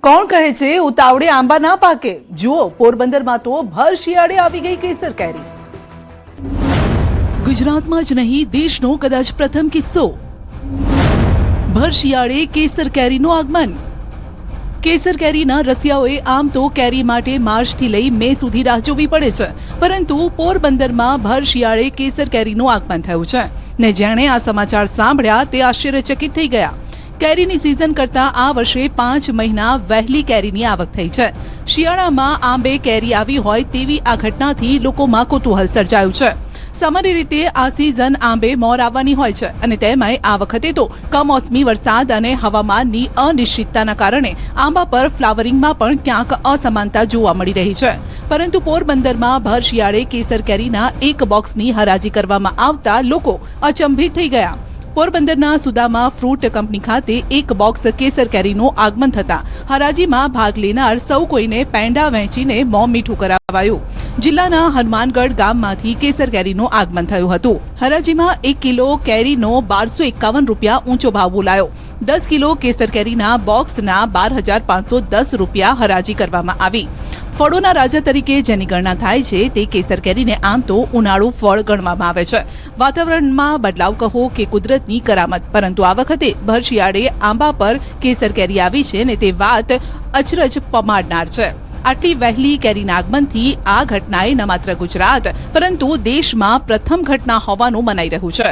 કોણ કહે છે ઉતાવળે આંબા ના પાકે? જુઓ, પોરબંદરમાં તો ભર શિયાળે આવી ગઈ કેસર કેરી। ગુજરાતમાં જ નહીં, દેશનો કદાચ પ્રથમ કિસ્સો। ભર શિયાળે કેસર કેરીનું આગમન। કેસર કેરીના રસિયાઓએ આમ તો કેરી માટે માર્ચથી લઈ મે સુધી રાહ જોવી પડે છે, પરંતુ પોરબંદરમાં ભર શિયાળે કેસર કેરીનું આગમન થયું છે ને જેણે આ સમાચાર સાંભળ્યા તે આશ્ચર્યચકિત થઈ ગયા। કેરીની સિઝન કરતા આ વર્ષે 5 મહિના વહેલી કેરીની આવક થઈ છે। શિયાળામાં આંબે કેરી આવી હોય તેવી આ ઘટનાથી લોકોમાં કુતૂહલ સર્જાયું છે। સામાન્ય રીતે આ સિઝન આંબે મોર આવવાની હોય છે અને તેમાંય આ વખતે તો કમોસમી વરસાદ અને હવામાનની અનિશ્ચિતતાના કારણે આંબા પર ફ્લાવરિંગમાં પણ ક્યાંક અસમાનતા જોવા મળી રહી છે। પરંતુ પોરબંદરમાં ભર શિયાળે કેસર કેરીના એક બોક્સની હરાજી કરવામાં આવતા લોકો અચંભિત થઈ ગયા। પોરબંદરના સુદામા ફ્રૂટ કંપની ખાતે એક બોક્સ કેસર કેરીનું આગમન થતા હરાજીમાં ભાગ લેનાર સૌ કોઈને પેંડા વહેંચીને મોં મીઠું કરાવાયું। જિલ્લાના હનુમાનગઢ ગામમાંથી કેસર કેરીનું આગમન થયું હતું। હરાજીમાં 1 કિલો કેરીનો 1251 રૂપિયા ઊંચો ભાવ બોલાયો। 10 કિલો કેસર કેરીના બોક્સના 12,510 રૂપિયા હરાજી કરવામાં આવી। ફળોના રાજા તરીકે જેની ગણના થાય છે તે કેસર કેરીને આમ તો ઉનાળુ ફળ ગણવામાં આવે છે। વાતાવરણમાં બદલાવ કહો કે કુદરતની કરામત, પરંતુ આ વખતે ભર શિયાળે આંબા પર કેસર કેરી આવી છે ને તે વાત અચરજ પમાડનાર છે। આટલી વહેલી કેરીના આગમનથી આ ઘટનાએ ન માત્ર ગુજરાત પરંતુ દેશમાં પ્રથમ ઘટના હોવાનું મનાઈ રહ્યું છે।